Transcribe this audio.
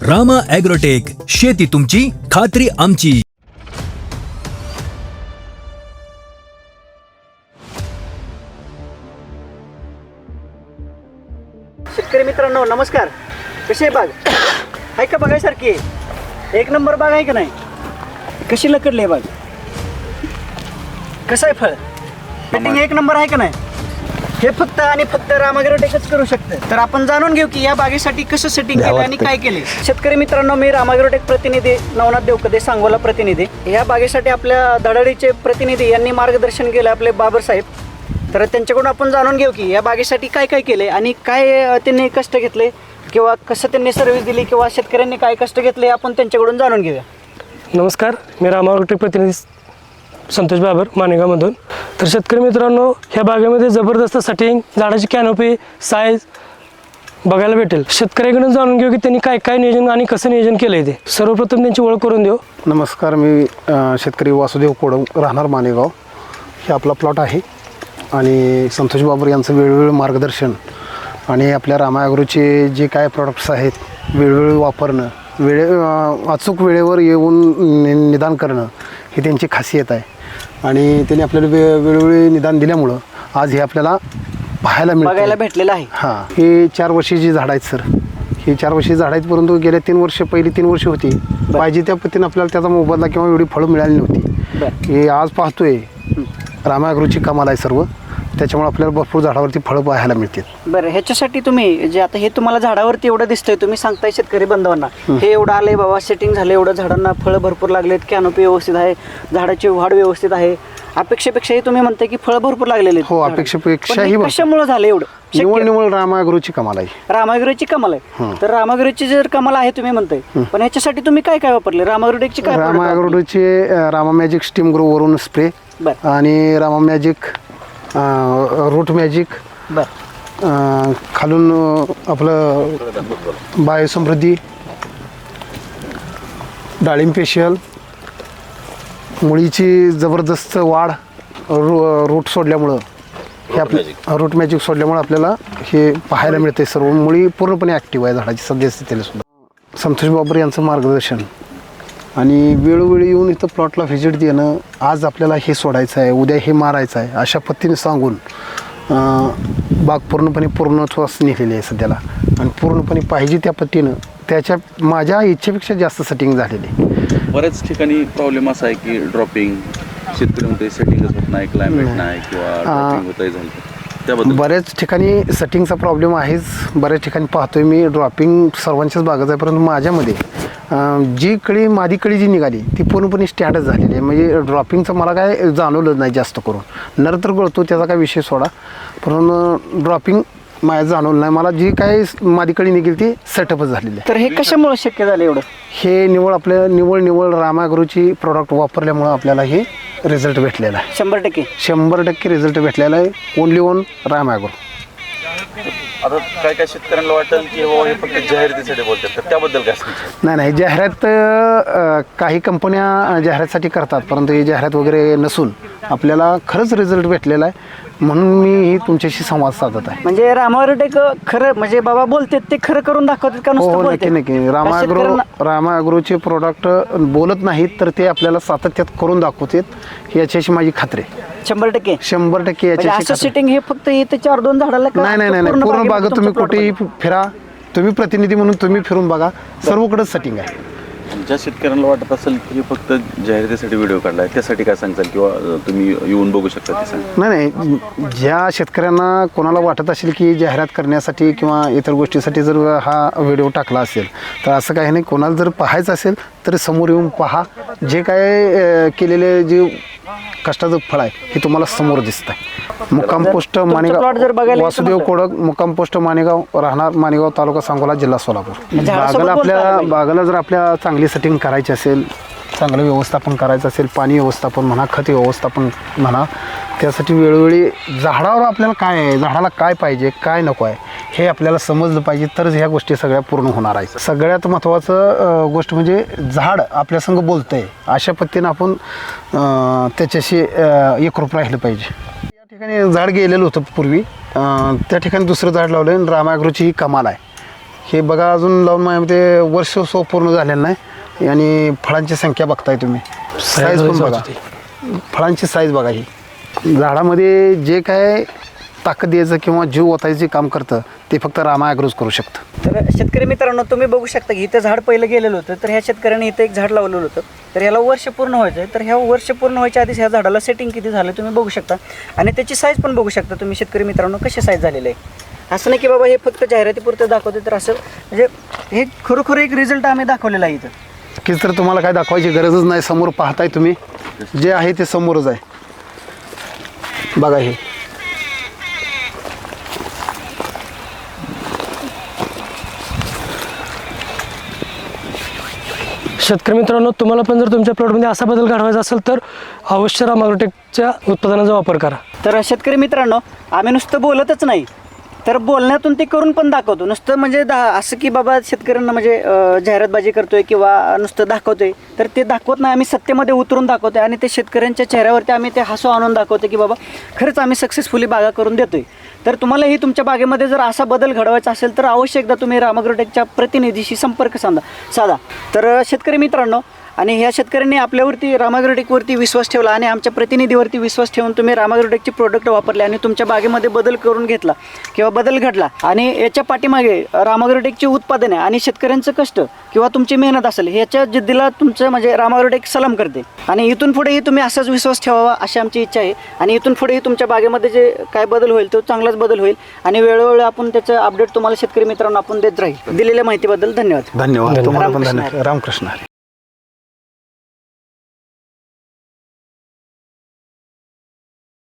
Rama agrotech, शेती तुमची, खात्री आमची. शेतकरी मित्रांनो नमस्कार. कशी आहे बाग? आहे का बघायसारखी? एक नंबर बाग आहे का नाही? कशी लकडली आहे बाग? कसं आहे फळ? कटिंग एक नंबर आहे का नाही? हे फक्त आणि फक्त रामा ॲग्रोटेकच करू शकतं. तर आपण जाणून घेऊ की या बागेसाठी कसं सेटिंग केलं आणि काय केले. शेतकरी मित्रांनो, मी रामा ॲग्रोटेक प्रतिनिधी नवनाथ देवकदे, सांगोला प्रतिनिधी. या बागेसाठी आपल्या धडाडीचे प्रतिनिधी यांनी मार्गदर्शन केलं, आपले बाबर साहेब. तर त्यांच्याकडून आपण जाणून घेऊ की या बागेसाठी काय काय केले आणि काय त्यांनी कष्ट घेतले किंवा कसं त्यांनी सर्व्हिस दिली किंवा शेतकऱ्यांनी काय कष्ट घेतले, आपण त्यांच्याकडून जाणून घेऊया. नमस्कार, मी रामा ॲग्रोटेक प्रतिनिधी संतोष बाबर, माणेगावमधून. तर शेतकरी मित्रांनो, ह्या बागेमध्ये जबरदस्त सेटिंग, झाडाची कॅनोपी, साईज बघायला भेटेल. शेतकऱ्याकडून जाणून घेऊ की त्यांनी काय काय नियोजन आणि कसं नियोजन केलं आहे ते. सर्वप्रथम त्यांची ओळख करून देऊ. नमस्कार, मी शेतकरी वासुदेव कोडम, राहणार माणेगाव. हे आपला प्लॉट आहे आणि संतोष बाबर यांचं वेळोवेळी मार्गदर्शन आणि आपल्या रामा ॲग्रोचे जे काय प्रॉडक्ट्स आहेत वेळोवेळी वापरणं, अचूक वेळेवर येऊन निदान करणं ही त्यांची खासियत आहे. आणि त्यांनी आपल्याला वेळोवेळी निदान दिल्यामुळं आज हे आपल्याला बघायला भेटलेलं आहे. हां, हे 4 वर्षाची झाडं आहेत सर. ही 4 वर्षाची झाडं आहेत, परंतु गेल्या 3 वर्ष, पहिली 3 वर्ष होती, पाहिजे त्या पद्धतीने आपल्याला त्याचा मोबदला किंवा एवढी फळं मिळाली नव्हती. हे आज पाहतोय रामा ॲग्रोची कमाल आहे सर्व. त्याच्यामुळे आपल्याला भरपूर झाडावरती फळं पाहायला मिळतील. बरं, ह्याच्यासाठी तुम्ही जे आता हे तुम्हाला झाडावरती एवढं दिसतंय, तुम्ही सांगताय शेतकरी बांधवांना हे एवढं आलंय बाबा, सेटिंग झालं, एवढं झाडांना फळं भरपूर लागलेत, कॅनोपी व्यवस्थित आहे, झाडाची वाढ व्यवस्थित आहे, अपेक्षेपेक्षाही तुम्ही म्हणताय की फळं भरपूर लागलेले आहेत. हो, अपेक्षेपेक्षाही कशामुळे झालं एवढं? निवळ रामा ॲग्रोची कमाल आहे. रामा ॲग्रोची कमाल आहे. तर रामा ॲग्रोची जर कमाल आहे तुम्ही म्हणताय, पण ह्याच्यासाठी तुम्ही काय काय वापरले? रामा ॲग्रोटेकची काय? रामा ॲग्रोचे रामा मॅजिक स्टीम ग्रो वरून स्प्रे आणि रामा मॅजिक रूट मॅजिक, खालून आपलं बायोसमृद्धी, डाळिंब स्पेशल, मुळीची जबरदस्त वाढ, रूट सोडल्यामुळं हे आपलं रूट मॅजिक सोडल्यामुळं आपल्याला हे पाहायला मिळते. सर्व मुळी पूर्णपणे ॲक्टिव्ह आहे झाडाची सद्यस्थितीला सुद्धा. संतोष बाबर यांचं मार्गदर्शन आणि वेळोवेळी येऊन इथं प्लॉटला व्हिजिट देणं, आज आपल्याला हे सोडायचं आहे, उद्या हे मारायचं आहे, अशा पद्धतीने सांगून बाग पूर्णपणे पूर्णत्वास नेलेली आहे सध्याला. आणि पूर्णपणे पाहिजे त्या पद्धतीनं त्याच्या माझ्या इच्छेपेक्षा जास्त सेटिंग झालेली. बऱ्याच ठिकाणी प्रॉब्लेम असा आहे की ड्रॉपिंग, शेतकरी म्हणते सेटिंगच होत नाही, क्लायमेट नाही किंवा ड्रॉपिंग होतंय झालं. त्याबद्दल बऱ्याच ठिकाणी सेटिंगचा प्रॉब्लेम आहेच. बऱ्याच ठिकाणी पाहतोय मी ड्रॉपिंग सर्वांच्याच बागच आहे, परंतु माझ्यामध्ये जी कळी मादी कळी जी निघाली ती पूर्णपणे स्टँडच झालेली आहे. म्हणजे ड्रॉपिंगचं मला काय जाणवलं नाही जास्त करून. नर तर गळतो त्याचा काय विषय सोडा, परंतु ड्रॉपिंग माझ्या जाणवलं नाही. मला जी काय मादी कळी निघेल ती सेटअपच झालेली आहे. तर हे कशामुळे शक्य झालं एवढं? हे निवळ रामा ॲग्रोची प्रॉडक्ट वापरल्यामुळं आपल्याला हे रिझल्ट भेटलेला आहे. 100% रिझल्ट भेटलेला आहे. Only on Rama agro. आता काय काय शेतकऱ्यांना वाटेल की हो हे फक्त जाहिरातीसाठी बोलतात, तर त्याबद्दल काय सांगतो? नाही, जाहिरात काही कंपन्या जाहिरातीसाठी करतात, परंतु ही जाहिरात वगैरे नसून आपल्याला खरंच रिझल्ट भेटलेला आहे. म्हणून मी ही तुमच्याशी संवाद साधत आहे. म्हणजे रामा ॲग्रोटेक खरं म्हणजे बाबा बोलतात ते खरं करून दाखवतात का? हो, नक्की. रामा ॲग्रोचे प्रोडक्ट बोलत नाहीत, तर ते आपल्याला सातत्यात करून दाखवतात याच्याशी माझी खात्री आहे. 100% याच्याशी सेटिंग हे फक्त इथे 4-2 झाडाला? नाही, पूर्ण बाग तुम्ही कुठेही फिरा, तुम्ही प्रतिनिधी म्हणून तुम्ही फिरून बघा, सर्वकडेच सेटिंग आहे. ज्या शेतकऱ्यांना वाटत असेल की फक्त जाहिरातीसाठी व्हिडिओ काढलाय, त्यासाठी काय सांगताल किंवा तुम्ही येऊन बघू शकता ते सांग? नाही, ज्या शेतकऱ्यांना कोणाला वाटत असेल की जाहिरात करण्यासाठी किंवा इतर गोष्टीसाठी जर हा व्हिडिओ टाकला असेल, तर असं काही नाही. कोणाला जर पाहायचं असेल तर समोर येऊन पहा. जे काय केलेले जे कष्टाचं फळ आहे हे तुम्हाला समोर दिसत आहे. मुक्काम पोस्ट माणेगाव, वासुदेव कोडक, मुक्काम पोस्ट माणेगाव, राहणार माणेगाव, तालुका सांगोला, जिल्हा सोलापूर. बागाला जर आपल्या चांगली सेटिंग करायची असेल, चांगलं व्यवस्थापन करायचं असेल, पाणी व्यवस्थापन म्हणा, खत व्यवस्थापन म्हणा, त्यासाठी वेळोवेळी झाडावर आपल्याला काय आहे, झाडाला काय पाहिजे, काय नको आहे हे आपल्याला समजलं पाहिजे, तरच ह्या गोष्टी सगळ्या पूर्ण होणार आहेत. सगळ्यात महत्त्वाचं गोष्ट म्हणजे झाड आपल्यासंग बोलतंय, अशा पद्धतीनं आपण त्याच्याशी एकरूप राहिलं पाहिजे. या ठिकाणी झाड गेलेलं होतं पूर्वी, त्या ठिकाणी दुसरं झाड लावलं. रामा ॲग्रोची ही कमाल आहे. हे बघा अजून लावून माझ्यामध्ये वर्ष पूर्ण झालेलं नाही आणि फळांची संख्या बघताय तुम्ही, साईज पण बघा, फळांची साईज बघा. ही झाडामध्ये जे काय ताकद द्यायचं किंवा जीव ओतायचं काम करतं ते फक्त रामा ॲग्रोज करू शकतं. तर शेतकरी मित्रांनो, तुम्ही बघू शकता की इथं झाड पहिलं गेलेलं होतं, तर ह्या शेतकऱ्याने इथं एक झाड लावलेलं होतं, तर ह्याला वर्ष पूर्ण व्हायचं आहे. तर ह्या वर्ष पूर्ण व्हायच्या आधीच ह्या झाडाला सेटिंग किती झालं तुम्ही बघू शकता आणि त्याची साईज पण बघू शकता तुम्ही शेतकरी मित्रांनो कशी साईज झालेली आहे. असं नाही की बाबा हे फक्त जाहिरातीपुरतं दाखवते, तर असं म्हणजे हे खरोखर एक रिझल्ट आम्ही दाखवलेला आहे इथं. की तर तुम्हाला काय दाखवायची गरजच नाही, समोर पाहताय तुम्ही, जे आहे ते समोरच आहे. बघा हे शेतकरी मित्रांनो, तुम्हाला पण जर तुमच्या प्लॉटमध्ये असा बदल घडवायचा असेल तर अवश्य रामा ॲग्रोटेकच्या उत्पादनाचा वापर करा. तर शेतकरी मित्रांनो, आम्ही नुसतं बोलतच नाही, तर बोलण्यातून ते करून पण दाखवतो. नुसतं म्हणजे असं की बाबा शेतकऱ्यांना म्हणजे जाहिरातबाजी करतोय किंवा नुसतं दाखवतोय, तर ते दाखवत नाही, आम्ही सत्तेमध्ये उतरून दाखवतोय आणि ते शेतकऱ्यांच्या चेहऱ्यावरती आम्ही ते हसू आणून दाखवतो की बाबा खरंच आम्ही सक्सेसफुली बागा करून देतोय. तर तुम्हालाही तुमच्या बागेमध्ये जर असा बदल घडवायचा असेल तर अवश्य एकदा तुम्ही रामा ॲग्रोटेकच्या प्रतिनिधीशी संपर्क साधा. तर शेतकरी मित्रांनो, आणि ह्या शेतकऱ्यांनी आपल्यावरती रामा ॲग्रोटेकवरती विश्वास ठेवला आणि आमच्या प्रतिनिधीवरती विश्वास ठेवून तुम्ही रामा ॲग्रोटेकचे प्रोडक्ट वापरले आणि तुमच्या बागेमध्ये बदल करून घेतला किंवा बदल घडला. आणि याच्या पाठीमागे रामा ॲग्रोटेकची उत्पादने आणि शेतकऱ्यांचं कष्ट किंवा तुमची मेहनत असेल, ह्याच्या जिद्दीला तुमचं म्हणजे रामा ॲग्रोटेक सलाम करते. आणि इथून पुढेही तुम्ही असाच विश्वास ठेवावा अशी आमची इच्छा आहे. आणि इथून पुढेही तुमच्या बागेमध्ये जे काय बदल होईल तो चांगलाच बदल होईल आणि वेळोवेळी आपण त्याचं अपडेट तुम्हाला शेतकरी मित्रांनो आपण देत राहील. दिलेल्या माहितीबद्दल धन्यवाद. धन्यवाद. तुम्हाला पण रामकृष्ण धन्यवाद. रामकृष्ण हरी.